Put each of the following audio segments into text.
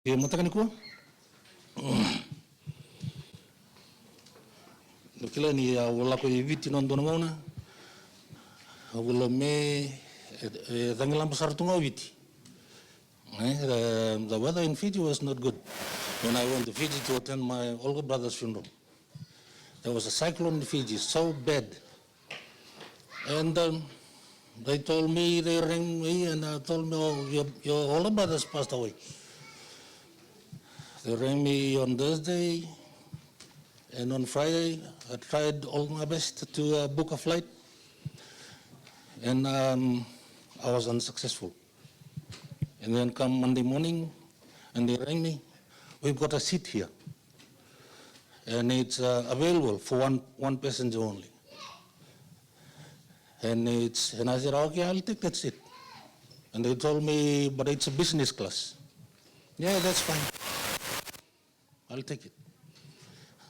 Ke mataka ni ko? Kila ni wala ko eviti non dono ngona. Wala me tangilam besar tunga eviti. The weather in Fiji was not good. When I went to Fiji to attend my older brother's funeral, there was a cyclone in Fiji, so bad. And they told me, they rang me and told me, oh, your older brother's passed away. They rang me on Thursday, and on Friday, I tried all my best to book a flight, and I was unsuccessful. And then come Monday morning, and they rang me, we've got a seat here, and it's available for one passenger only. And I said, okay, I'll take that seat. And they told me, but it's a business class. Yeah, that's fine. I'll take it.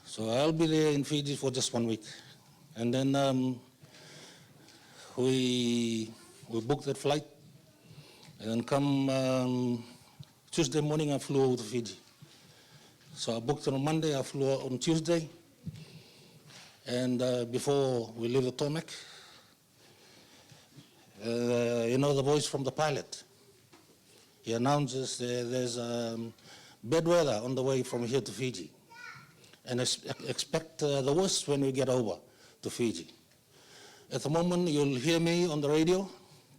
So I'll be there in Fiji for just 1 week. And then we booked that flight. And then come Tuesday morning, I flew over to Fiji. So I booked it on Monday, I flew on Tuesday. And before we leave the tarmac, you know the voice from the pilot. He announces there's bad weather on the way from here to Fiji. And expect the worst when we get over to Fiji. At the moment, you'll hear me on the radio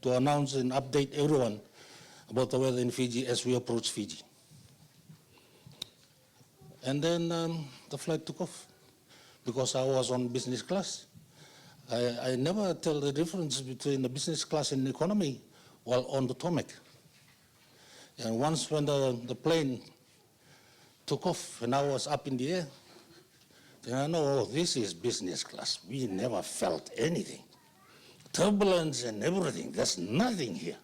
to announce and update everyone about the weather in Fiji as we approach Fiji. And then the flight took off because I was on business class. I never tell the difference between the business class and economy while on the tarmac. And once when the plane took off and I was up in the air, then I know, oh, this is business class. We never felt anything. Turbulence and everything, there's nothing here,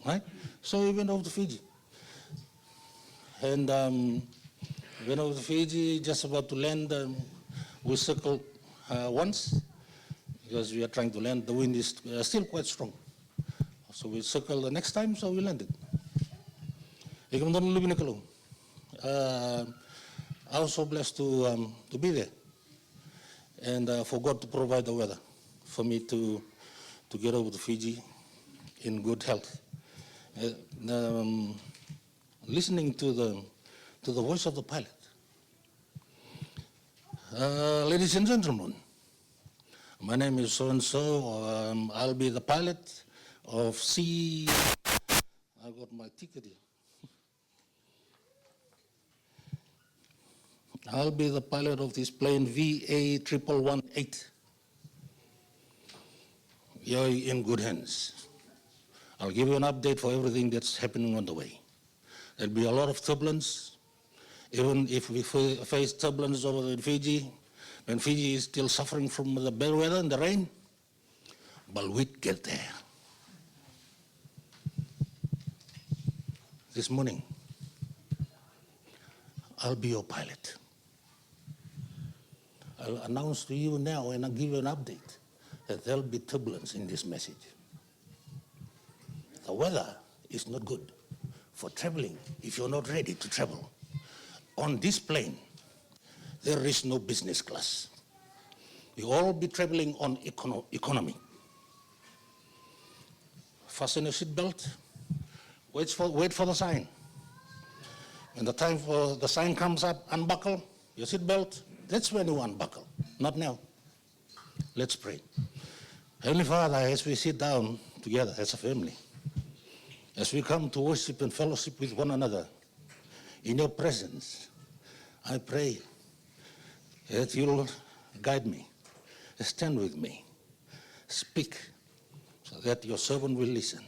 right? So we went over to Fiji. And went over to Fiji, just about to land, we circled once, because we are trying to land, the wind is still quite strong. So we circled the next time, so we landed. I was so blessed to be there, and for God to provide the weather for me to get over to Fiji in good health. Listening to the voice of the pilot. Ladies and gentlemen, my name is so-and-so. I'll be the pilot of C. I got my ticket here. I'll be the pilot of this plane VA1118. You're in good hands. I'll give you an update for everything that's happening on the way. There'll be a lot of turbulence, even if we face turbulence over in Fiji, when Fiji is still suffering from the bad weather and the rain, but we'd get there. This morning, I'll be your pilot. I'll announce to you now and I'll give you an update that there'll be turbulence in this message. The weather is not good for traveling if you're not ready to travel. On this plane, there is no business class. You all be traveling on economy. Fasten your seatbelt, wait for the sign. When the time for the sign comes up, unbuckle your seatbelt. That's when you unbuckle, not now. Let's pray. Heavenly Father, as we sit down together as a family, as we come to worship and fellowship with one another, in your presence, I pray that you'll guide me, stand with me, speak, so that your servant will listen.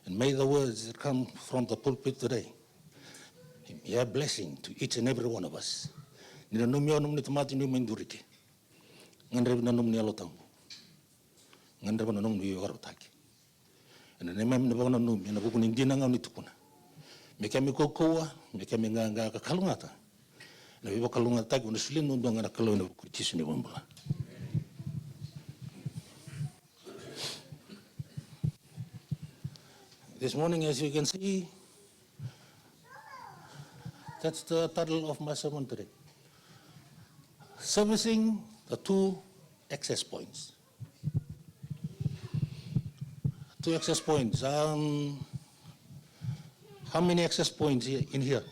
And may the words that come from the pulpit today be a blessing to each and every one of us. Nina numi onum ni tamati ni mendurike. Ngandre na num ni alotam. Ngandre na num ni yorotaki. And ne mem ne bona num na buku ni dina ngau ni tukuna. Me kemi kokoa, me kemi nganga ka kalungata. Na bibo kalungata taki una sulin no ndonga na kalo na buku tisu ni bombula. This morning, as you can see, That's the title of my sermon today. Servicing the 2 access points. 2 access points. How many access points in here?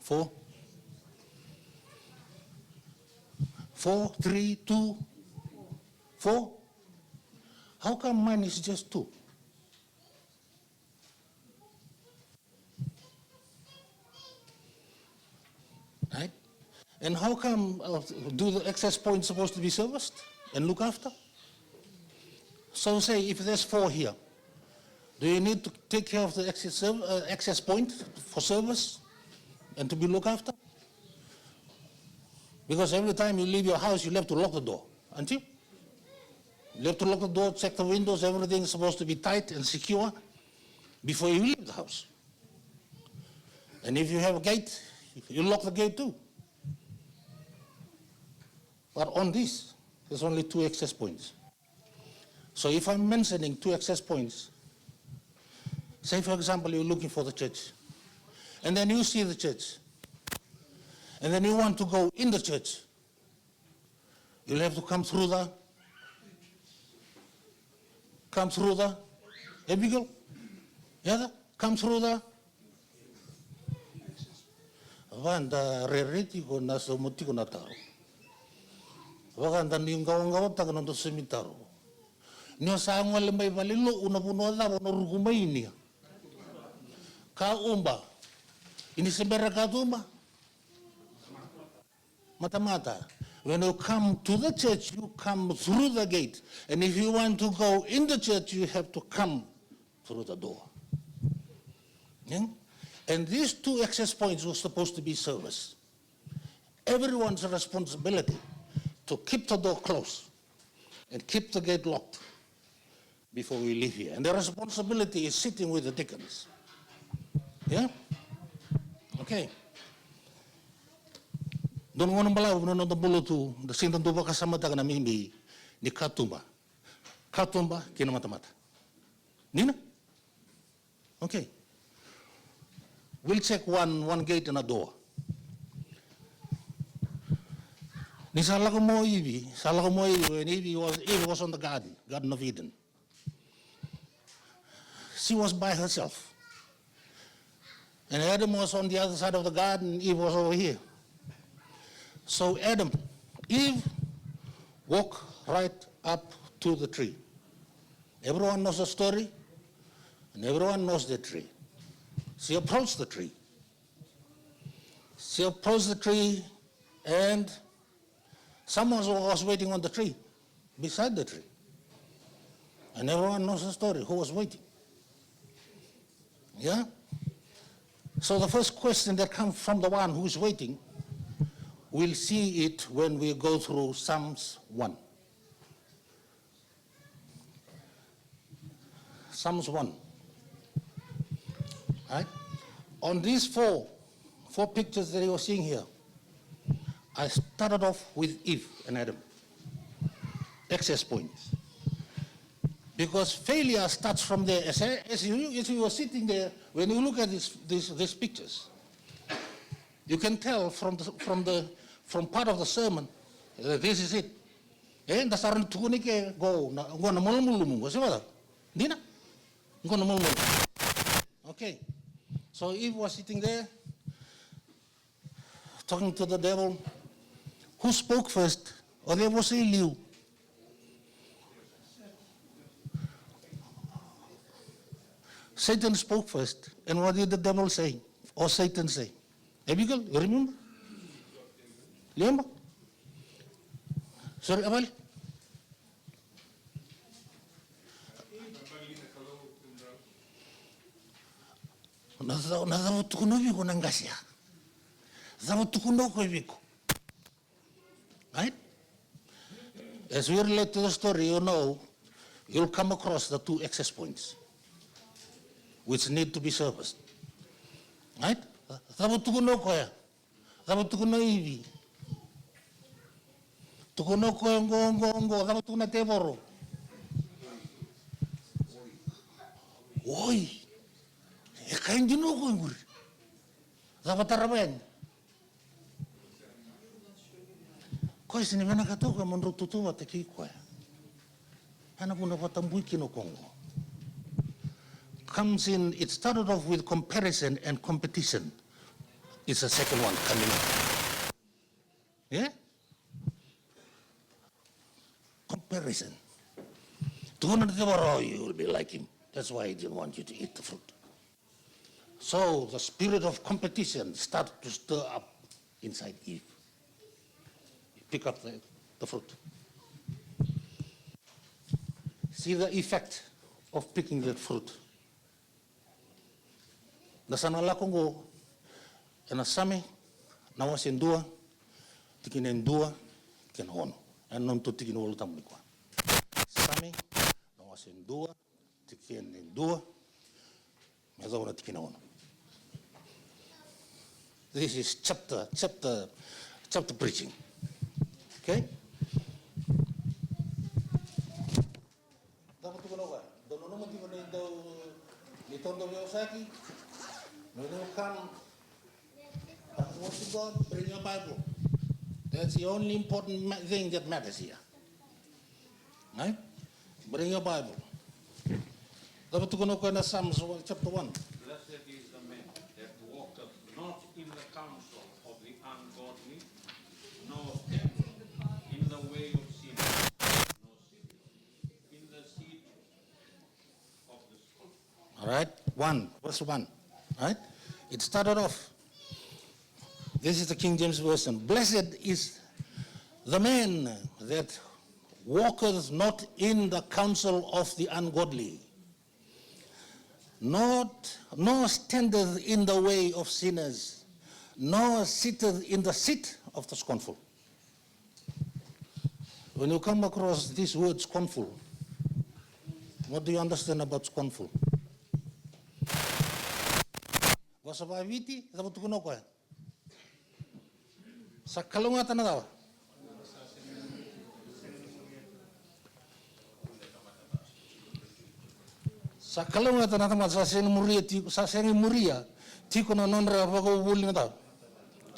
4? 4, 3, 2, 4? How come mine is just 2? Right? And how come do the access points supposed to be serviced and looked after? So say if there's 4 here, do you need to take care of the access point for service and to be looked after? Because every time you leave your house, you have to lock the door, aren't you? You have to lock the door, check the windows, everything is supposed to be tight and secure before you leave the house. And if you have a gate, you lock the gate too. But on this, there's only 2 access points. So if I'm mentioning 2 access points, say for example, you're looking for the church, and then you see the church, and then you want to go in the church, you'll have to come through the Abigail? Yeah, come through the Vanda reriti ko nasa muti ko nataro. Wakanda ni ngawa taga nando semitaro. Nyo sa ngwale may valilo una puno da no rugumay niya. Ka umba. Ini sebera ka tumba. Mata-mata. When you come to the church, you come through the gate. And if you want to go in the church, you have to come through the door. Yeah? And these 2 access points were supposed to be service. Everyone's responsibility to keep the door closed and keep the gate locked before we leave here. And the responsibility is sitting with the deacons. Yeah? Okay. Don't want to balaw no the bulu tu the sintan tu baka sama taga na mimi ni katumba. Katumba kina mata-mata. Nina? Okay. We'll check one gate and a door. Ni sala ko mo Ivy when Ivy was on the Garden of Eden. She was by herself. And Adam was on the other side of the garden, Eve was over here. So Eve walked right up to the tree. Everyone knows the story, and everyone knows the tree. She approached the tree. And someone was waiting on the tree, beside the tree. And everyone knows the story, who was waiting. Yeah? So the first question that comes from the one who is waiting, we'll see it when we go through Psalms 1. Psalms 1. Right? On these four pictures that you're seeing here, I started off with Eve and Adam. Access points. Because failure starts from there. As you were sitting there, when you look at these pictures, you can tell from part of the sermon, this is it. Dasaran tukuni ke go na mulumulumu. Kasi wala? Di na. Go na mulumulumu. Okay. So Eve was sitting there, talking to the devil. Who spoke first? Or there was a Liu. Satan spoke first. And what did the devil say? Or Satan say? Abigail, you remember? Remember? Sorry, Abel? Nazavo tukuno viko nangasia. Zavo tukuno ko viko. Right? As we relate to the story, you know, you'll come across the 2 access points which need to be serviced. Right? Zavo tukuno ko ya. Zavo tukuno ivi. Tukuno ko ngo. Zavo tukuna tevoro. Oi, e kain dino ko nguri. Dapat taraben. Ko sini mana kato ko mon rututu wa te ki ko. Ana puna patambui kino Kongo. Comes in, it started off with comparison and competition. It's the second one coming up. Yeah? Comparison. You will be like him. That's why he didn't want you to eat the fruit. So the spirit of competition started to stir up inside Eve. You pick up the fruit. See the effect of picking that fruit. Nasana lakongo ena same na wasen dua tikinen dua ken hono en non to tikin wol tambi kwa same na wasen dua tikinen dua me zauna tikin hono. This is chapter preaching. Okay? Dapat ko no ga dono no motivo ni do ni tondo Yosaki. When you come, worship God, bring your Bible. That's the only important thing that matters here. Right? Bring your Bible. Dapat tukuno ko na Psalms chapter 1. Blessed is the man that walketh not in the counsel of the ungodly, nor standeth in the way of sinners, nor sitteth in the seat of the scornful. All right? 1, verse 1. Right? It started off. This is the King James Version. Blessed is the man that walketh not in the counsel of the ungodly, nor standeth in the way of sinners, nor sitteth in the seat of the scornful. When you come across this word scornful, what do you understand about scornful? Wasa viti, dapat tukuno ko. Sa kalunga tanadaw. Sa kalunga tanadaw sa seni muria, tiko na nonra pako ubuli na daw.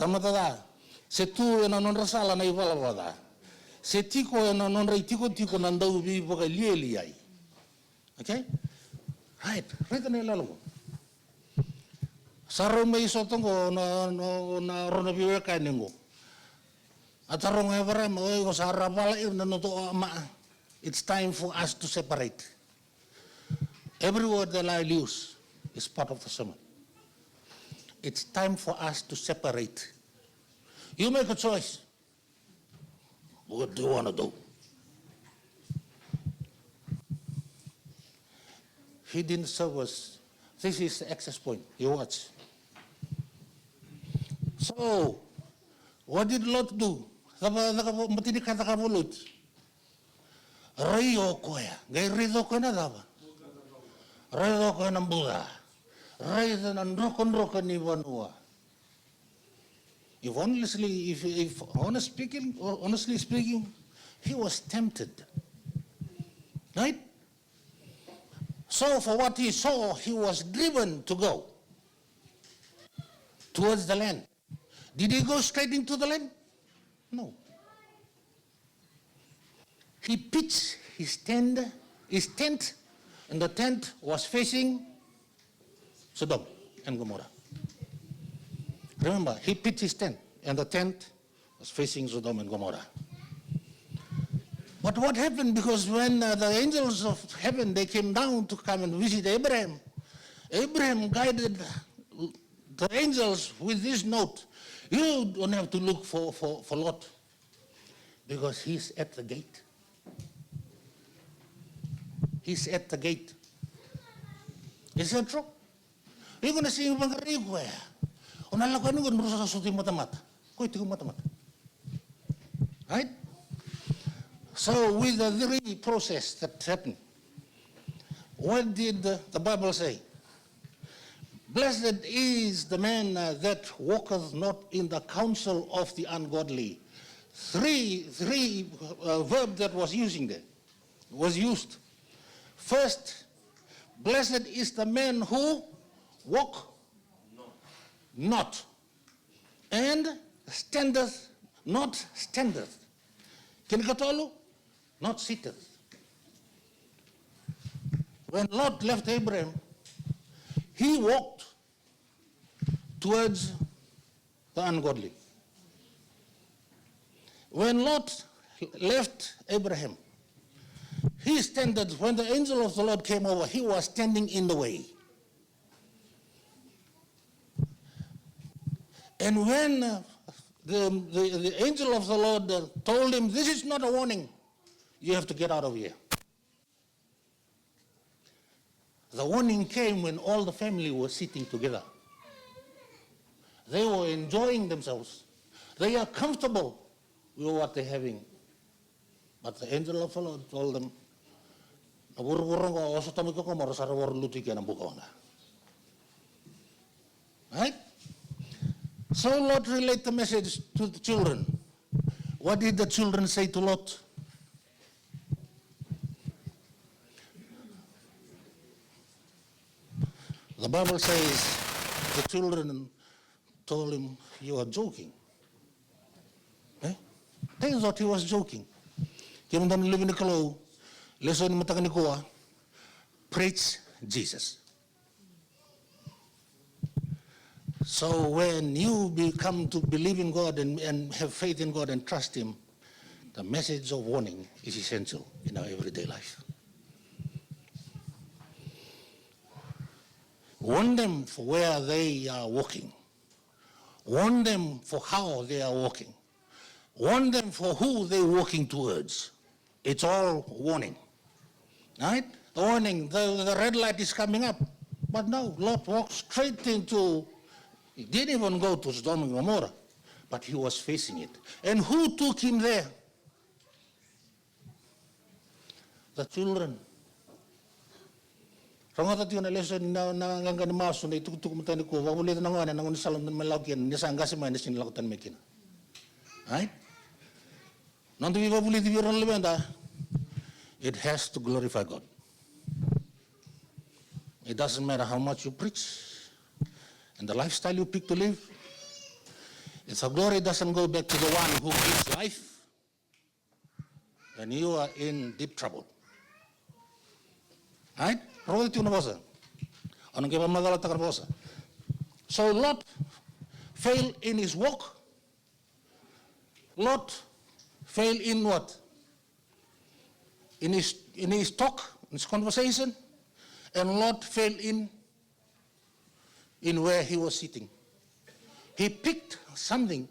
Tamatada. Se tu na nonra sala na iwala. Se tiko na nonra tiko na ndau bi paka lieli ai. Okay? Right. Right na ilalo. Saro mai sotongo na rona biwe kainengo. Atarong evara mo ko sara pala no to ma. It's time for us to separate. Every word that I use is part of the sermon. It's time for us to separate. You make a choice. What do you want to do? Hidden service. This is the access point. You watch. So, what did Lot do? Matindi kata ka Lot. Rayo ko ya. Gay rido ko na daba. Rayo ko na Buddha. Rayo na rokon ni Vanua. If honestly speaking, he was tempted. Right? So for what he saw, he was driven to go towards the land. Did he go straight into the land? No. He pitched his tent, and the tent was facing Sodom and Gomorrah. Remember, he pitched his tent, and the tent was facing Sodom and Gomorrah. But what happened, because when the angels of heaven, they came down to come and visit Abraham, Abraham guided the angels with this note: you don't have to look for Lot, because he's at the gate. He's at the gate. Is that true? You're going to see him on the rigo. Right? So with the three process that happened, what did the Bible say? Blessed is the man that walketh not in the counsel of the ungodly. Three verb that was used. First, Blessed is the man who walk not, and standeth, not standeth. Kinikatolu, not sitteth. When Lot left Abraham, he walked towards the ungodly. When Lot left Abraham, he standed, when the angel of the Lord came over, he was standing in the way. And when the angel of the Lord told him, this is not a warning, you have to get out of here. The warning came when all the family was sitting together. They were enjoying themselves. They are comfortable with what they're having. But the angel of the Lord told them, right? So Lot relayed the message to the children. What did the children say to Lot? The Bible says the children told him, you are joking. Eh? They thought he was joking. Preach Jesus. So when you come to believe in God and have faith in God and trust Him, the message of warning is essential in our everyday life. Warn them for where they are walking. Warn them for how they are walking. Warn them for who they're walking towards. It's all warning. Right? The warning, the red light is coming up. But no, Lot walked straight into, he didn't even go to Sodom and Gomorrah, but he was facing it. And who took him there? The children. Rangata tiuna lesson na ngangani maso na itukutuk mutani ko wabuli na ngana nang unisalam na malaukian ni sangasi man ni sinlakutan mekina. Right? Nanti wabuli di biran lebenda. It has to glorify God. It doesn't matter how much you preach and the lifestyle you pick to live. If the glory doesn't go back to the one who gives life, then you are in deep trouble. Right? So Lot failed in his walk. Lot failed in what? In his talk, in his conversation, and Lot failed in where he was sitting. He picked something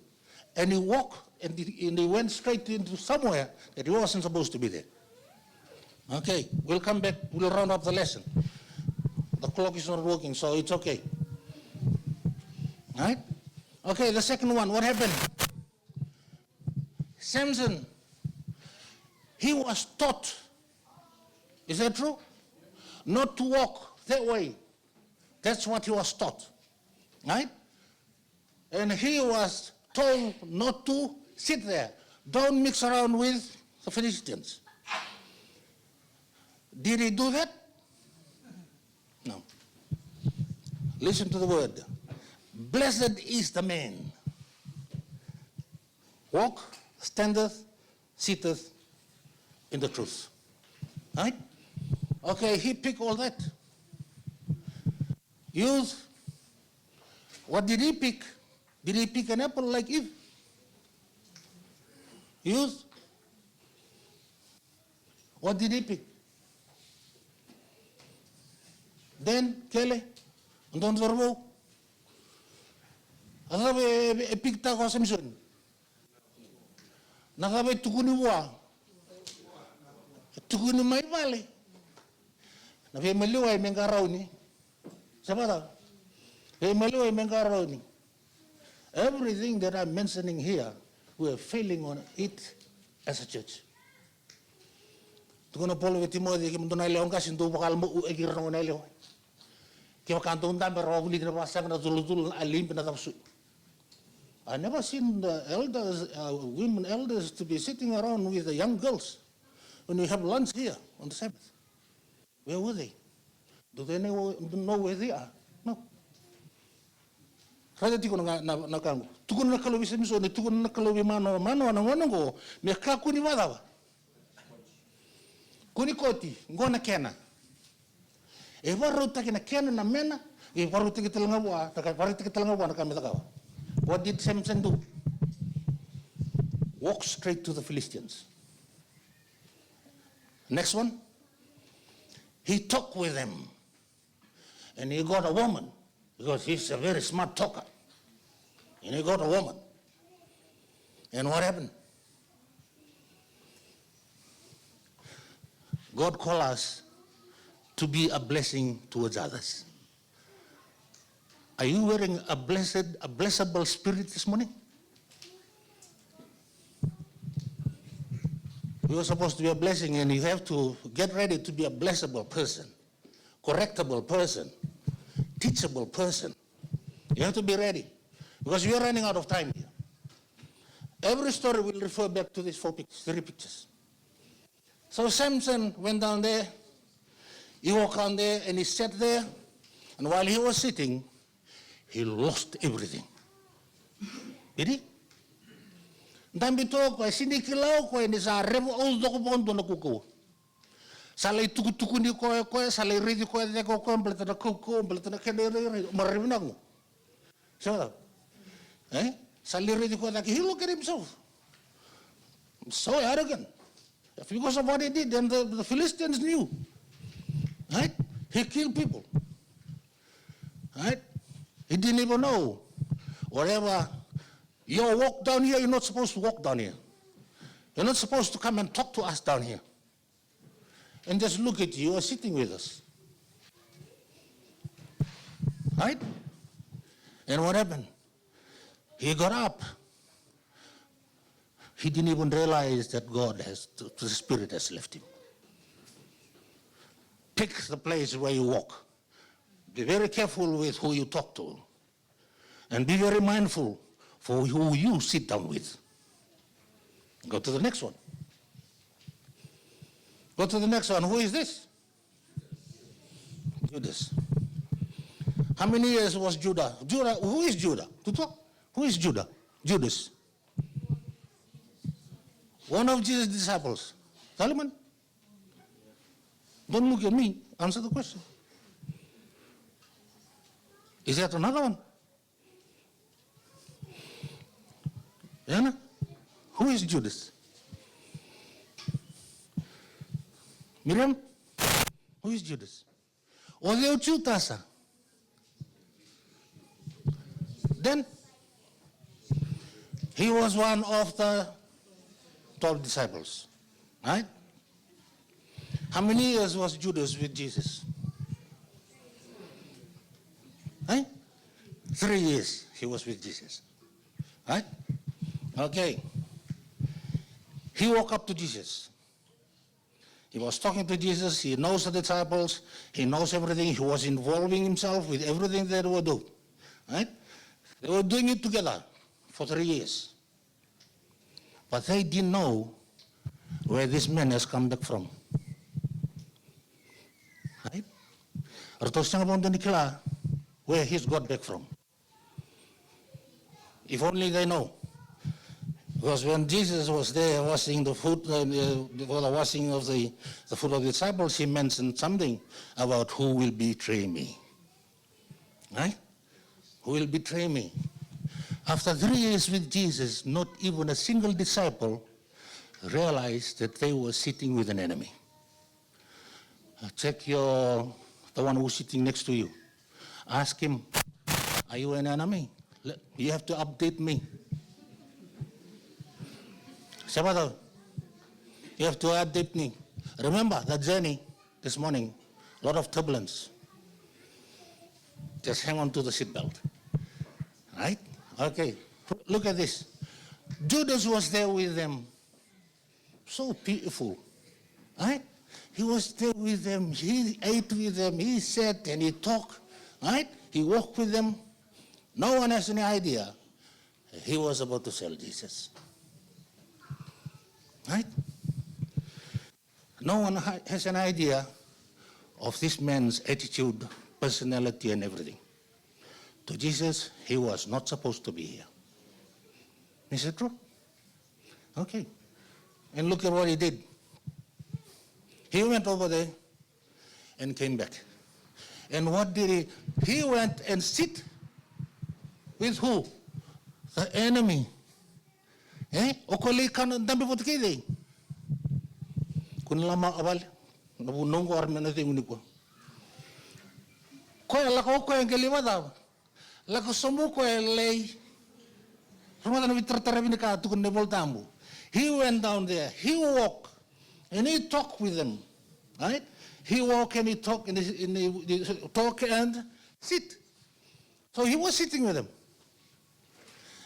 and he walked and he went straight into somewhere that he wasn't supposed to be there. Okay, we'll come back, we'll round up the lesson. The clock is not working, so it's okay. Right? Okay, the second one, what happened? Samson, he was taught, is that true? Not to walk that way. That's what he was taught. Right? And he was told not to sit there. Don't mix around with the Philistines. Did he do that? No. Listen to the word. Blessed is the man. Walk, standeth, sitteth in the truth. Right? Okay, he picked all that. Youth, what did he pick? Did he pick an apple like Eve? Youth, what did he pick? Then, Kelly, and don't zorbo. Asabe epikta ko Samson. Nakabe tukuni wa. Tukuni mai vale. Nabe meliwa mengaraw ni. Sabata. Be meliwa mengaraw ni. Everything that I'm mentioning here, we are failing on it as a church. Tukono polo Timothy ki mundona leon kasi ndo bakal mo egir no na leon. Ki makanto unda pero uli na pasang na zulul alim na tapsu. I never seen the elders, women elders to be sitting around with the young girls when we have lunch here on the Sabbath. Where were they? Do they know where they are? No. Rada tiko na kango. Tukuna na kalobi sa miso, ni tukuna na kalobi mano ana wanango, me kakuni wadawa. Kuni koti, ngona kena. E waru taki na kena na mena, e waru taki talanga wa, waru taki talanga wa na kamitakawa. What did Samson do? Walk straight to the Philistines. Next one. He talked with them. And he got a woman, because he's a very smart talker. And he got a woman. And what happened? God called us to be a blessing towards others. Are you wearing a blessable spirit this morning? You are supposed to be a blessing, and you have to get ready to be a blessable person, correctable person, teachable person. You have to be ready, because we are running out of time here. Every story will refer back to these three pictures. So Samson went down there, he walked down there, and he sat there, and while he was sitting, he lost everything. Did he? Dambito ko sinikilaw ko ni sa remo uldo ko bondo na kuko. Salay tuku ni ko salay ridi ko de ko complete na kuko complete na kenere maribina ko. So, salay ridi ko he look at himself. So arrogant. Because of what he did, and the Philistines knew. Right? He killed people. Right? He didn't even know. Whatever. You walk down here, you're not supposed to walk down here. You're not supposed to come and talk to us down here. And just look at you, are sitting with us. Right? And what happened? He got up. He didn't even realize that the Spirit has left him. Pick the place where you walk. Be very careful with who you talk to. And be very mindful for who you sit down with. Go to the next one. Go to the next one. Who is this? Judas. How many years was Judah? Who is Judah? Who is Judah? Judas. One of Jesus' disciples. Solomon? Don't look at me. Answer the question. Is that another one? Yana? Who is Judas? Miriam? Who is Judas? Oleu Chutasa. Then he was one of the 12 disciples. Right? How many years was Judas with Jesus? Right? 3 years he was with Jesus. Right? Okay. He walked up to Jesus. He was talking to Jesus. He knows the disciples. He knows everything. He was involving himself with everything they were doing. Right? They were doing it together for 3 years. But they didn't know where this man has come back from. Right? Where he's got back from. If only they know. Because when Jesus was there washing the foot, for the washing of the foot of the disciples, he mentioned something about who will betray me. Right? Who will betray me? After 3 years with Jesus, not even a single disciple realized that they were sitting with an enemy. Check the one who's sitting next to you. Ask him, are you an enemy? You have to update me. Sabado, you have to update me. Remember that journey this morning, a lot of turbulence. Just hang on to the seatbelt. Right? Okay. Look at this. Judas was there with them. So beautiful. Right? He was there with them. He ate with them. He sat and he talked. Right? He walked with them. No one has any idea. He was about to sell Jesus. Right? No one has an idea of this man's attitude, personality, and everything. To Jesus, he was not supposed to be here. Is it true? Okay. And look at what he did. He went over there and came back. And what did he? He went and sit with who? The enemy. Okoli kan dambi pot kide. Kun lama abal. Nabu nongo armena te uniko. Ko la ko en kelimada. La ko somu ko lei. Rumah na vitartara binika tukun ne voltambu. He went down there. He walked and he talked with them. Right? He walk and he talk and he talk and sit. So he was sitting with them.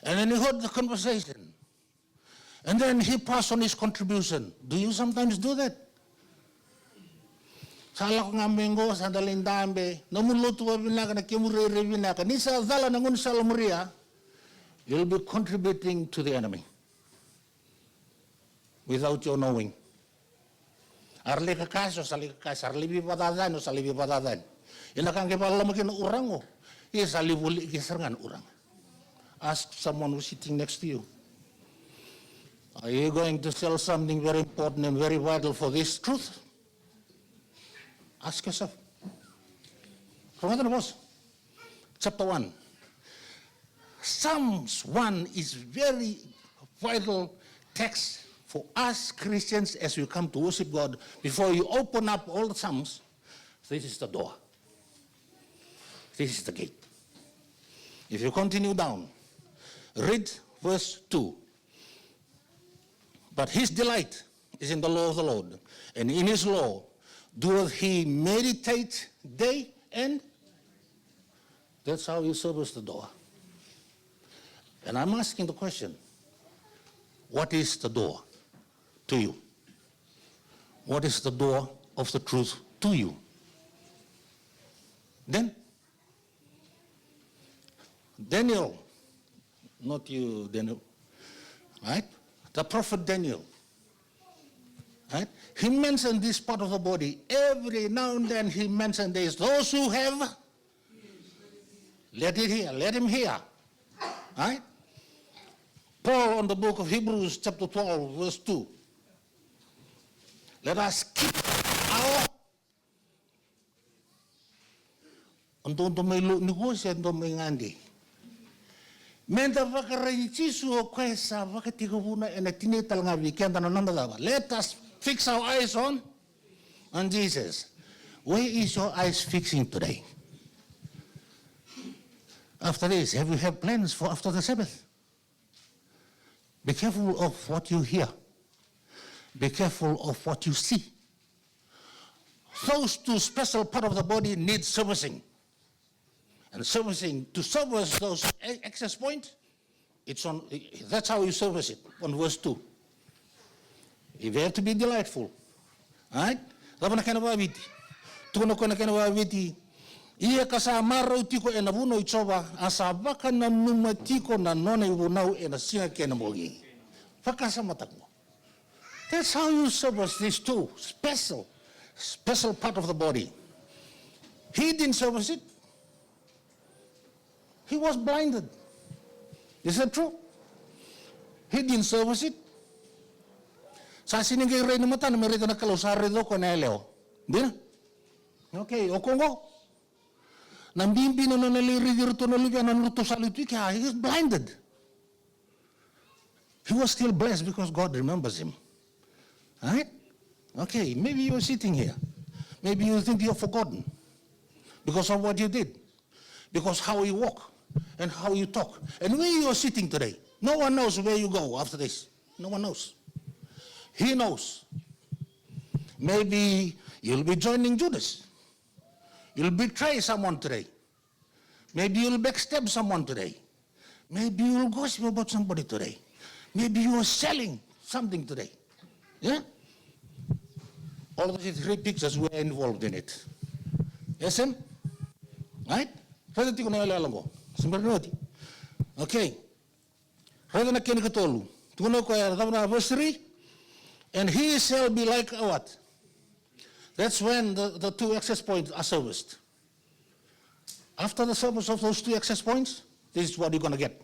And then he heard the conversation. And then he passed on his contribution. Do you sometimes do that? Sala ko ngamengo sa dalindambe, namuluto wa binaka na kimurere binaka, ni sa dala nangun salamuria, you'll be contributing to the enemy without your knowing. Arli ka kaso, sali ka kaso, arli bipadadan o sali bipadadan. Inakang kipala makin urango, sali buli kisarangan urang. Ask someone who's sitting next to you. Are you going to sell something very important and very vital for this truth? Ask yourself. Chapter 1. Psalms 1 is very vital text for us Christians as we come to worship God. Before you open up all the Psalms, this is the door. This is the gate. If you continue down, read verse 2. But his delight is in the law of the Lord, and in his law doeth he meditate day and that's how you service the door. And I'm asking the question, what is the door to you? What is the door of the truth to you? Then, Daniel, not you, Daniel, right? The prophet Daniel, right? He mentioned this part of the body. Every now and then he mentioned this. Those who have, let it hear, let him hear, right? Paul on the book of Hebrews chapter 12 verse 2. Let us keep our untuk may negosyo untuk may ngandi. Menta vakarayitisu o kwesa vakatigubuna ena tinital nga vikenda na nandadaba. Let us fix our eyes on Jesus. Where is your eyes fixing today? After this, have you had plans for after the Sabbath? Be careful of what you hear. Be careful of what you see. Those two special parts of the body need servicing. And servicing, to service those access points, that's how you service it, on verse 2. If you have to be delightful, right? Laba na kena wawiti. Tukono ko na kena wawiti. Iya kasama raw tiko e nabuno itsoba, asabaka na numatiko na nona ibunau e na singa kena mogi. Fakasama takmo. That's how you service these two special part of the body. He didn't service it. He was blinded. Is that true? He didn't service it. Sa siningay rin na mata na merito na kalosari do ko na eleo. Di na? Okay, o kongo. Nambimbi na naliri dito na lubya na nuto sa lutu kaya he was blinded. He was still blessed because God remembers him. Alright? Okay, maybe you're sitting here. Maybe you think you're forgotten because of what you did. Because how you walk and how you talk. And where you're sitting today. No one knows where you go after this. No one knows. He knows. Maybe you'll be joining Judas. You'll betray someone today. Maybe you'll backstab someone today. Maybe you'll gossip about somebody today. Maybe you're selling something today. Yeah? All of these three pictures were involved in it. Yes, Sam? Right? Okay. And he shall be like what? That's when the two access points are serviced. After the service of those two access points, this is what you're going to get.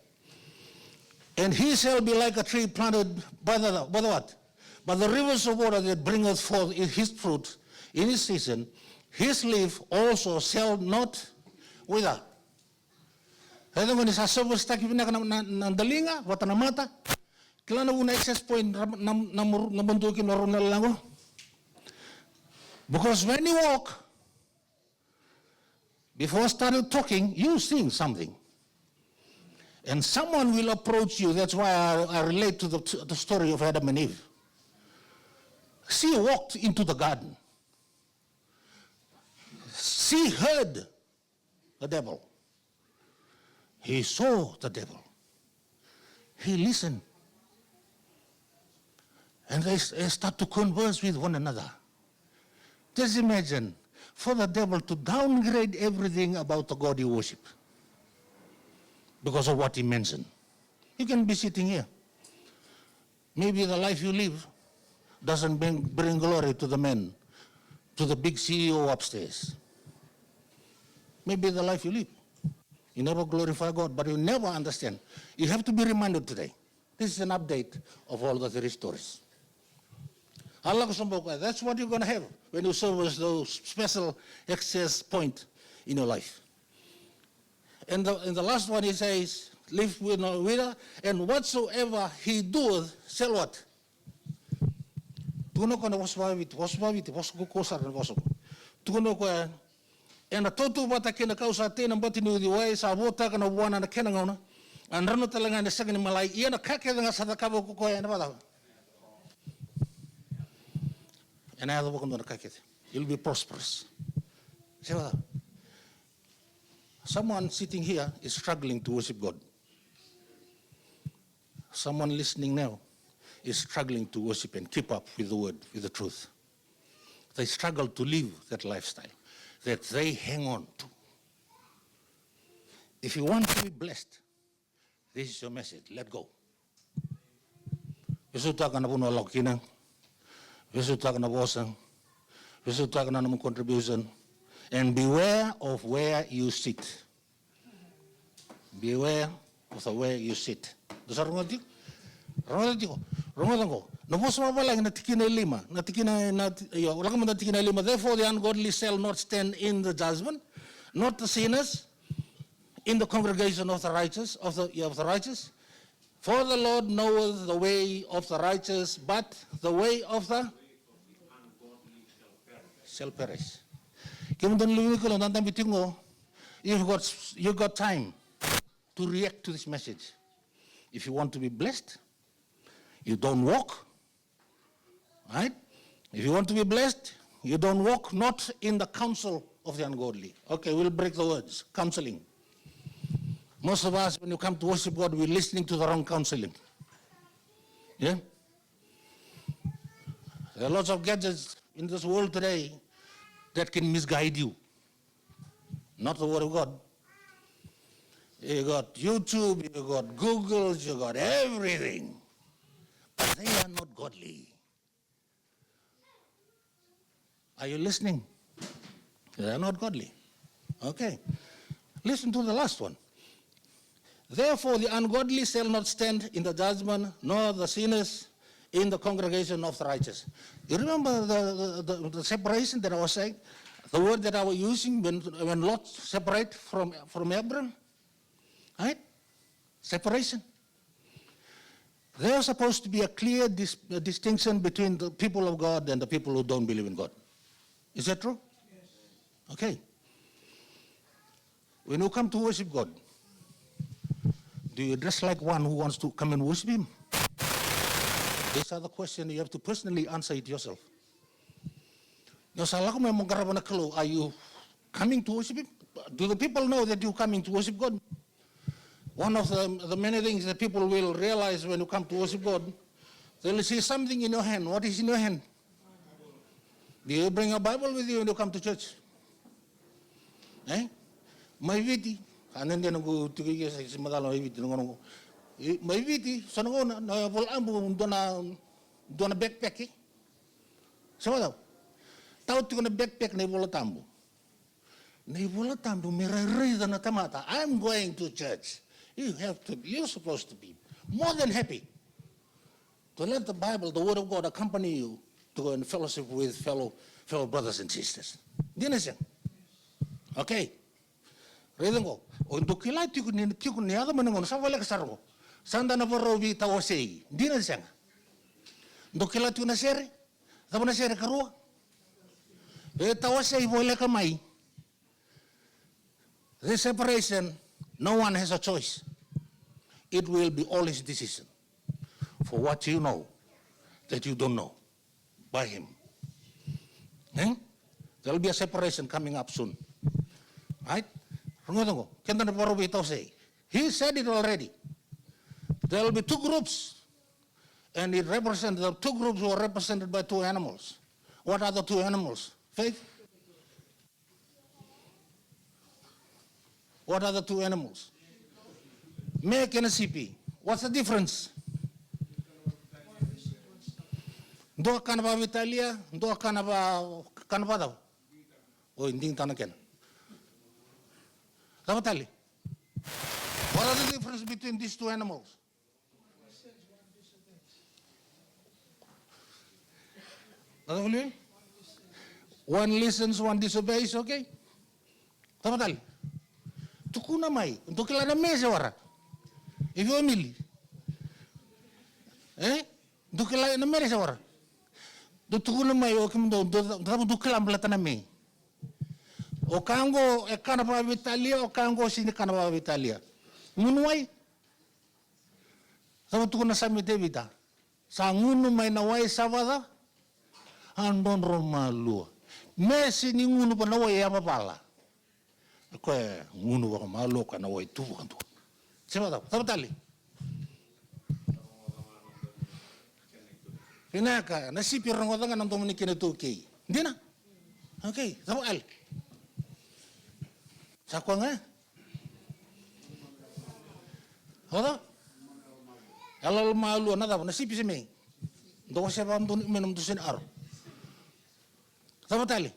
And he shall be like a tree planted by the what? By the rivers of water that bringeth forth his fruit in his season. His leaf also shall not wither. Kaya when isa service taki pinaka ng dalinga, wata na mata, kailan na una access point na buntukin na ron na lang. Because when you walk, before started talking, you sing something. And someone will approach you. That's why I relate to the story of Adam and Eve. She walked into the garden. She heard the devil. He saw the devil. He listened. And they start to converse with one another. Just imagine, for the devil to downgrade everything about the God you worship because of what he mentioned. You can be sitting here. Maybe the life you live doesn't bring glory to the man, to the big CEO upstairs. Maybe the life you live. You never glorify God, but you never understand. You have to be reminded today. This is an update of all the three stories. That's what you're going to have when you service those special access point in your life. And the last one he says, live with no wither, and whatsoever he doeth shall what? Tuno ko na waswawit, wasgo kosar na wasgo. Tuno ko and a totu bata kina kausa te ng batinu di way sa bota ka na buwana na kena ngona. Ang rano talaga na sagani malay iyan na kake nga sa takabo ko ko yan ba. And I have the you'll be prosperous. Someone sitting here is struggling to worship God. Someone listening now is struggling to worship and keep up with the word, with the truth. They struggle to live that lifestyle that they hang on to. If you want to be blessed, this is your message. Let go. Contribution, and beware of where you sit. Beware of the way you sit. Dosa rongotik? Rongotik. Rongotango. Nabos mabala na tikina lima. Na tikina na yo. Wala ka man tikina lima. Therefore the ungodly shall not stand in the judgment, not the sinners in the congregation of the righteous, of the righteous. For the Lord knoweth the way of the righteous, but the way of the shall perish. You've got time to react to this message. If you want to be blessed, you don't walk, right? If you want to be blessed, you don't walk not in the counsel of the ungodly. Okay, we'll break the words. Counseling. Most of us, when you come to worship God, we're listening to the wrong counseling. Yeah? There are lots of gadgets in this world today that can misguide you. Not the word of God. You got YouTube, you got Google, you got everything. But they are not godly. Are you listening? They are not godly. Okay. Listen to the last one. Therefore the ungodly shall not stand in the judgment, nor the sinners in the congregation of the righteous. You remember the separation that I was saying? The word that I was using when Lot separated from Abram? Right? Separation. There's supposed to be a clear distinction between the people of God and the people who don't believe in God. Is that true? Yes. Okay. When you come to worship God, do you dress like one who wants to come and worship him? These are the questions you have to personally answer it yourself. Are you coming to worship him? Do the people know that you're coming to worship God? One of the many things that people will realize when you come to worship God, they'll see something in your hand. What is in your hand? Do you bring a Bible with you when you come to church? Eh? May viti. Anan din ako tigil sa madalo may viti ngono. May viti sa ngono na wala ambo do na backpack. Sama daw. Tau ti kona backpack na ibola tambu. Na ibola tambu, mira na tamata. I'm going to church. You're supposed to be more than happy to let the Bible, the Word of God, accompany you to go in fellowship with fellow brothers and sisters. Do you understand? Okay. Reading go. O ndukila ti ku ni ada manangon sa wala kasargo. Sanda na varobi tawasei. Do you understand? Ndukila ti na sere. Tama na sere karua. Tawasei wala kamai. This separation, no one has a choice. It will be all his decision for what you know that you don't know by him. Eh? There will be a separation coming up soon. Right? He said it already. There will be two groups, and it represents the two groups were represented by two animals. What are the two animals? Faith? What are the two animals? Make and a CP. What's the difference? Do kanaba Italia, do kanaba daw. O hindi tanaken. Dapat what are the difference between these two animals? One listens, one disobeys, okay? Dapat tukuna mai, untuk kila na mesa wara. If you mili, untuk kila na mesa wara. Do tukuna mai o kimdo, do kila belata na me. O kango e kanapa Italia, o kango sini kanapa Italia. Ngunuai. Sabu tukuna sami Davida. Sa ngunu mai na wai savada. Andon Roma lua. Mesi ni ngunu pa na wai apa pala. Ko ngunu wa malo ka na wai tu kan tu. Sebab apa tali? Pinaka na si pirang wala nga nang tumuni kinetu kay. Hindi na. Okay, sabu al. Sakwa nga. Hoda? Alal malu na daw na si pisime. Do siya ba minum to sin aro. Sabu tali.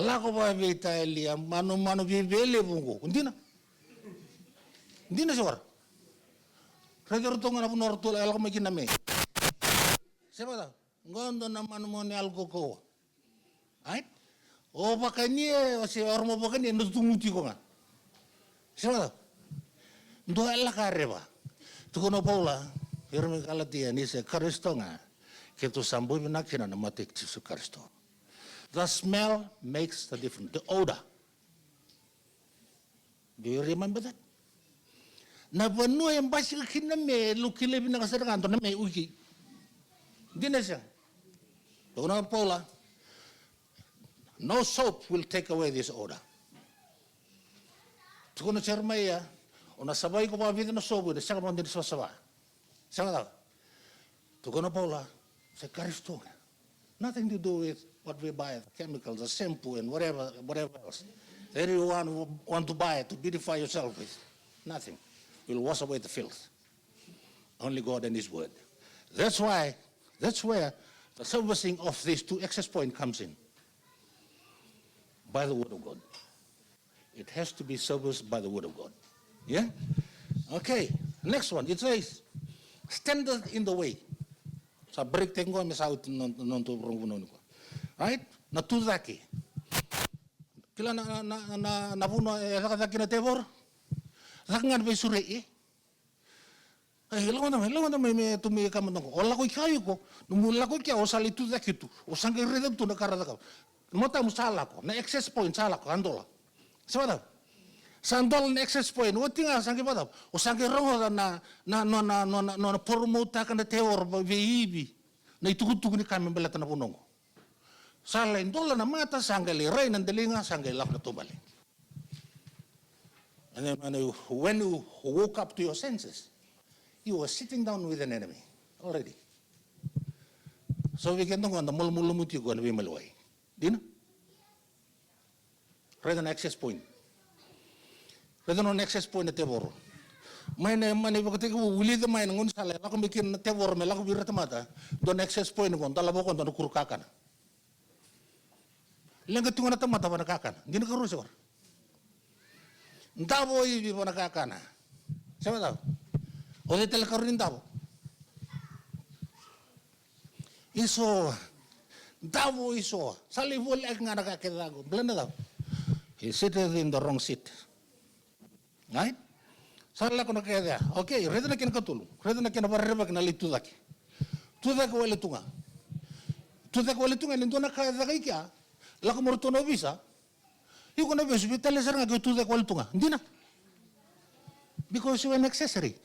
Lako ba Italia mano bibele bungo. Hindi na. Hindi na siya. Regero to nga na punor to alako may kiname. Siapa tahu? Ngondo na mano mo ni alko ko. Right? O bakanya si orang mau bakanya ndu tumuti ko nga. Siapa tahu? Ndu ala kareba. Tukono Paula, irmi kalatia ni se Kristo nga. Ketu sambu binakina na matik Yesus Kristo. The smell makes the difference. The odor. Do you remember that? Na banu yang basi kina me lukile binakasar kanto na me uki. Dina siya. Tukono Paula. No soap will take away this odor. Tukono Chermaya. Ona sabay ko pa vida na soap. Siya ka pa din sa sabay. Siya ka. Tukono Paula. Sa Kristo. Nothing to do with what we buy, chemicals, the shampoo, and whatever else. Everyone want to buy it to beautify yourself with. Nothing. Will wash away the filth. Only God and His Word. That's where the servicing of these two access points comes in. By the Word of God. It has to be serviced by the Word of God. Yeah? Okay. Next one. It says, stand in the way. Sa break tengo mi saut non to rungunon ko. Right? Na tuzaki. Kila na puno sa kina tevor. Sangan be sure e. Ai lawan na me tumi kamon ko. Ola ko kayo ko. Numula ko kya osali tuzaki tu. Osange redem tu na karada ka. Mota musala ko. Na access point sala ko andola. Sabada. Sandol na access point. Wati nga sange bada. Osange rongo na promote ka na tevor veibi. Na itukutuk ni kami belata na punong. Sala indola na mata sange le ray nan delinga sange lak na tubali. And then when you woke up to your senses, you were sitting down with an enemy already. So we can talk on the mulmulumuti ko na bimalway. Dina? Right on access point. Right on access point na teboro. May pagkati ko uli the may ngun sala lako mikin na tebor me lako birata mata don access point ko talabo ko don kurka kana. Lenga tunga na tamata wana kakana. Dina ka rusa war. Ndabo ibi wana kakana. Siapa tahu? Oleh tel karunin ndabo. Iso ndabo iso. Sali vole ek ngana kakeda go. Blenda tahu. He seated in the wrong seat. Right? Sala ko na kaya. Okay, reda na kina katulong. Reda na kina barreba kina litudaki. Tudaki wale tunga. Tudaki wale tunga nindu na kaya daki kya. Lako morto no visa. Iko na visa bitale saranga ko tudaki wale tunga. Hindi na. Because you're an accessory.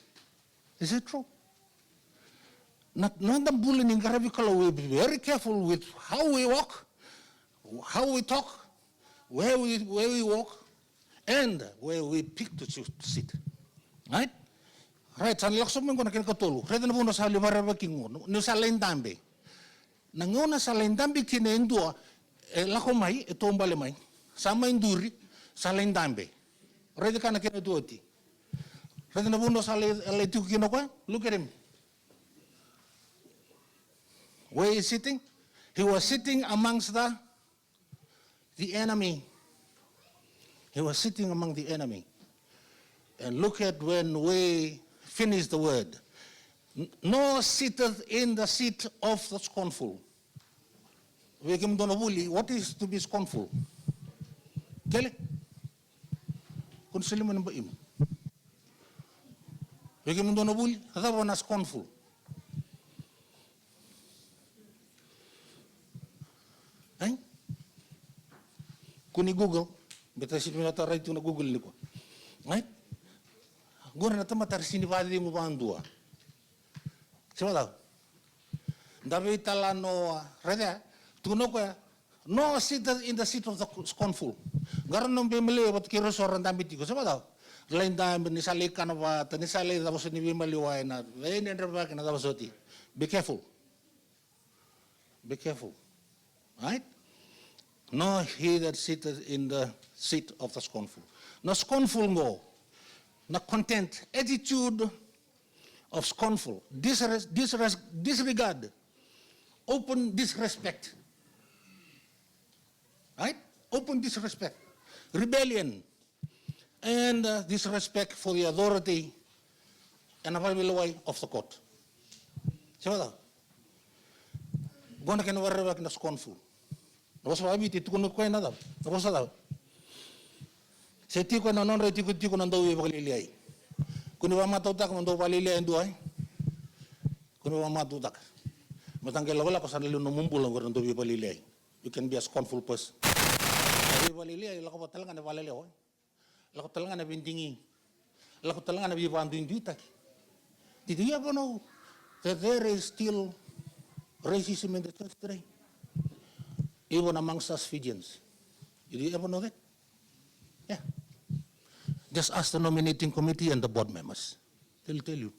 Is it true? Not the bullying in Garabikala. We be very careful with how we walk, how we talk, where we walk, and where we pick to sit. Right? Right, sa lakso mo na kinakatulog. Reda na po na sa libaraba kingo. No sa laindambe. Nanguna sa laindambe kinendua, lako may, ito ang balimay. Sama induri, sa laindambe. Reda ka na kinaduoti. Reda na po na sa laitiku kinakwa. Look at him. Where is he sitting? He was sitting amongst the enemy. He was sitting among the enemy. And look at when we finish the word. No sitteth in the seat of the scornful. What is to be scornful? Kele? Kung sila mo ba imo? Wegim donobuli, hatawa na scornful. Ay? Kuni Google, beta si minata right na Google ni ko. Ay? Guna na tamatar sinivali mo bandua. Siapa tahu? David talano reda tuno ko no sit in the seat of the scornful. Garon nung bimili wat kiro soran dambiti ko. Siapa tahu? Lain dam ni sali kanwa ni sali tapos ni bimili wa na. Lain endra na tapos oti. Be careful. Be careful. Right? No he that sitteth in the seat of the scornful. No scornful go. Na content, attitude of scornful, disregard, open disrespect. Right? Open disrespect, rebellion, and disrespect for the authority and availability of the court. Siapa tahu? Guna kena warna kena scornful. Nabas wabi itu kuno kau yang ada. Nabas tahu. Seti ko na non reti ko ti ko nando iba kalilay. Kuno wa matutak mando palilay nduay. Kuno wa matutak. Matangkel wala ko sa nilo no mumbul ng nando iba palilay. You can be a scornful person. Iba palilay lako pa talaga na palilay oy. Lako talaga na bindingi. Lako talaga na bibandu induitak. Did you ever know that there is still racism in the church today? Even amongst us Fijians. Did you ever know that? Yeah. Just ask the nominating committee and the board members. They'll tell you.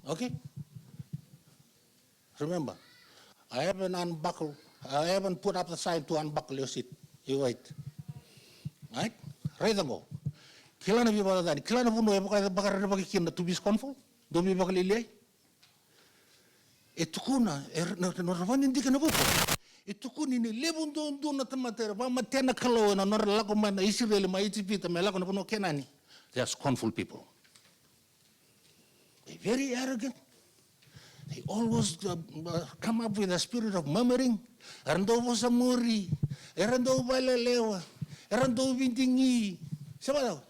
Okay? Remember, I haven't put up the sign to unbuckle your seat. You wait. Right? Right go. Kila na biba dani. Kila na puno ebo bakar na bagikin to be scornful. Do be bakalilay. Etukuna no rawan hindi ka na buko. Itu ko ni lebon don na tamatera ba matena kalaw na narla ko man Israel ma itipita mela ko na puno kenani. They are scornful people. They're very arrogant. They always come up with a spirit of murmuring. Erando samuri, erando balalewa, erando bintingi. Siapa tahu?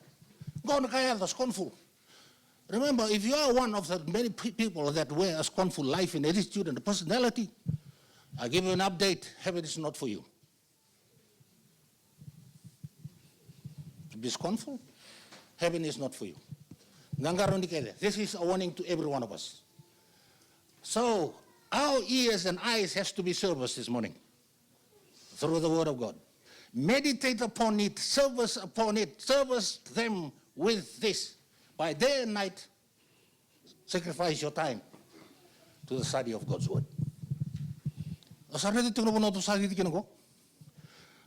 Kau nak kaya scornful. Remember, if you are one of the many people that wear a scornful life and attitude and personality, I give you an update. Heaven is not for you. To be scornful, heaven is not for you. This is a warning to every one of us. So, our ears and eyes has to be serviced this morning through the Word of God. Meditate upon it, service them with this. By day and night, sacrifice your time to the study of God's Word. Asarnya itu na puno to sa dito kinako.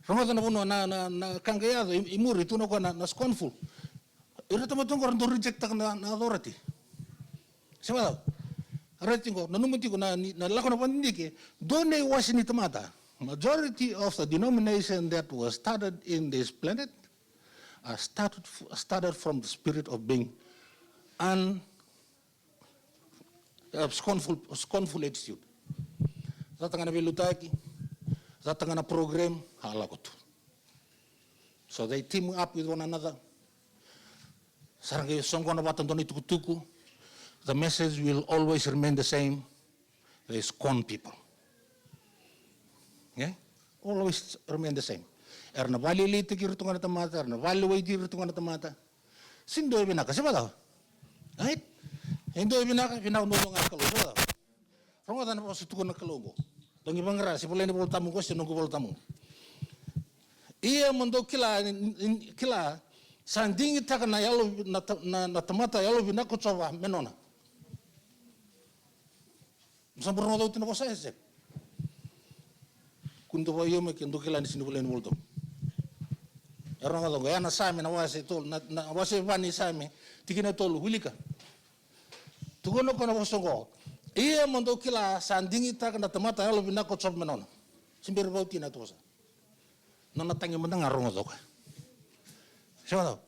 Ramata na puno na kangayado imuri tuno ko na scornful. Ira tama tong koran to reject na authority. Siapa tahu? Rating ko nanumuti ko na lako na pandiki. Done wasin ni tamata. Majority of the denomination that was started in this planet are started from the spirit of being scornful attitude. Zatangana velutaki, zatangana program, halakotu. So they team up with one another. Sarangay songkona batandoni tukutuku. The message will always remain the same. They scorn people. Yeah? Always remain the same. Erna vali liti kirtungan tamata, erna vali wai kirtungan tamata. Sindo ibinaka, siapa tahu? Right? Indo ibinaka, pinau nulung akal, siapa tahu? Rongo tanah pos tukun akalugo. Tongi bangara, si pulai ni pol tamu kos, nunggu pol tamu. Iya mendo kila sandingi taka na yalo na tamata yalo binako coba menona. Sampurno tahu tina posa ese. Kunto pa yome kendo kila ni sini pulai ni pol tamu. Erang atau gaya na sami na wase tol na wase vani sami tikina tol hulika. Tukono kono posongo. Iya mendo kila sandingi taka na tamata yalo binako coba menona. Simbir bauti na tosa. Nona tangi mendengar rongo toka. Siapa tahu?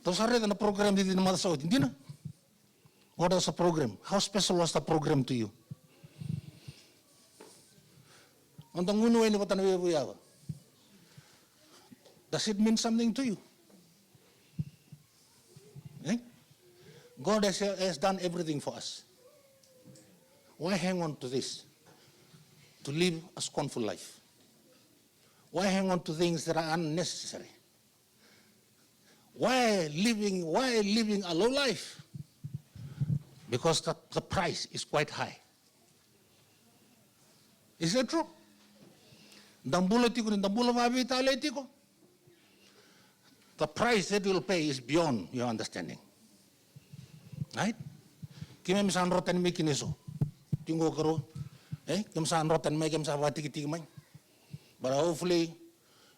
Terus ada na program di Mata Saudi, dina? What was the program? How special was the program to you? Untuk ngunu ini patan apa? Does it mean something to you? Eh? God has done everything for us. Why hang on to this? To live a scornful life. Why hang on to things that are unnecessary? Why living a low life? Because the price is quite high. Is that true? Dambula tiko ni dambula mabita tiko. The price that you'll pay is beyond your understanding. Right? Kime misan rotan mi kiniso. Tingo karo. Kimsan rotan mai kimsa wati kiti mai. But hopefully,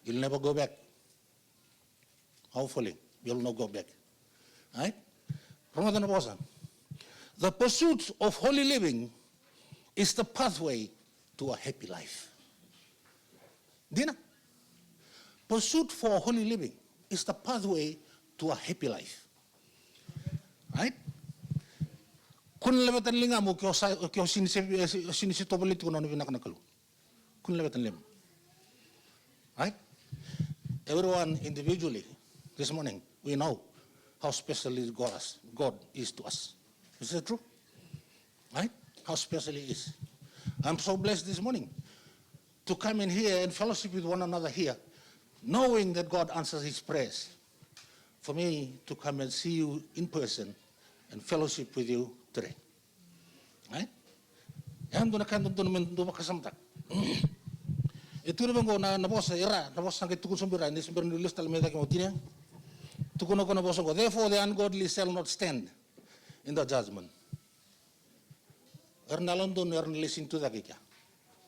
you'll never go back. Hopefully, you'll not go back. Right? The pursuit of holy living is the pathway to a happy life. Dina? Pursuit for holy living is the pathway to a happy life. Right? Kun lebatan linga mo kyo sinisi tobalit ko na binaknakalu. Kun lebatan lim. Right? Everyone individually, this morning, we know how special God is to us. Is that true? Right? How special He is. I'm so blessed this morning to come in here and fellowship with one another here, knowing that God answers His prayers. For me to come and see you in person and fellowship with you today. Right? Yan doon na kanto doon naman makasamtak. Ito rin ko na boss era na boss ang kitukun sumbira ni sumbira ni list talameda kimo tinya. Tukun ko na boss ko. Therefore the ungodly shall not stand in the judgment. Ernalon doon listen to the kika.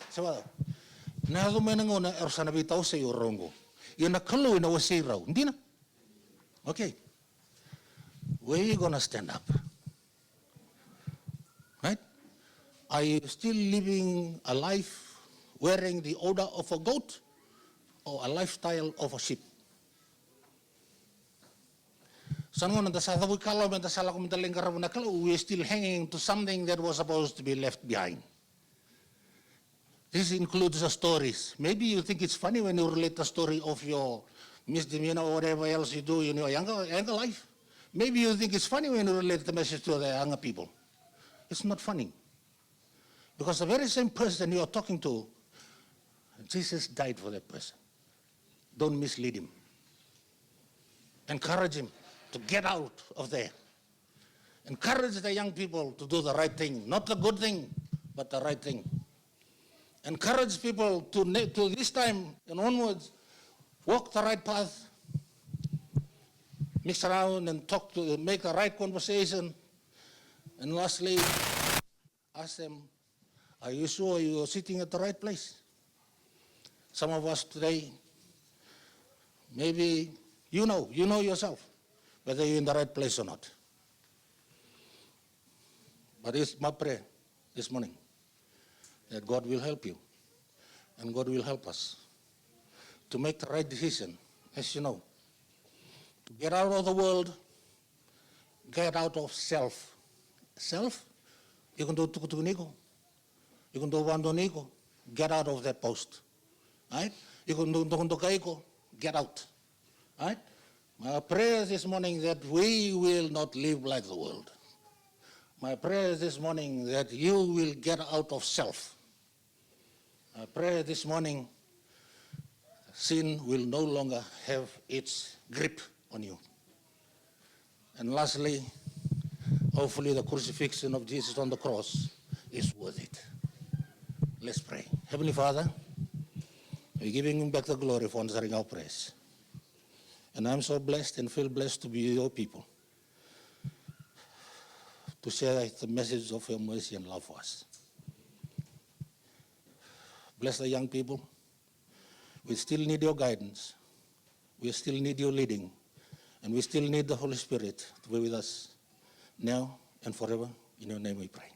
Sabi na dumen ngo na ersana bitaw sa yorongo. Yan nakalo na wasiraw. Hindi na. Okay. Where you gonna stand up? Right? Are you still living a life wearing the odor of a goat or a lifestyle of a sheep? We're still hanging to something that was supposed to be left behind. This includes the stories. Maybe you think it's funny when you relate the story of your misdemeanor or whatever else you do in your younger life. Maybe you think it's funny when you relate the message to the younger people. It's not funny. Because the very same person you are talking to, Jesus died for that person. Don't mislead him. Encourage him to get out of there. Encourage the young people to do the right thing. Not the good thing, but the right thing. Encourage people to this time and onwards, walk the right path, mix around and make the right conversation. And lastly, ask them, are you sure you are sitting at the right place? Some of us today, maybe you know yourself whether you're in the right place or not. But it's my prayer this morning that God will help you And God will help us to make the right decision, as you know. To get out of the world, get out of self. Self? You can do tukutukuniko. You can do wandoniko. Get out of that post. Right? You can do kaiko. Get out. Right? My prayer this morning that we will not live like the world. My prayer this morning that you will get out of self. My prayer this morning, sin will no longer have its grip on you. And lastly, hopefully the crucifixion of Jesus on the cross is worth it. Let's pray. Heavenly Father, we're giving him back the glory for answering our prayers. And I'm so blessed and feel blessed to be your people, to share the message of your mercy and love for us. Bless the young people. We still need your guidance. We still need your leading. And we still need the Holy Spirit to be with us now and forever. In your name we pray.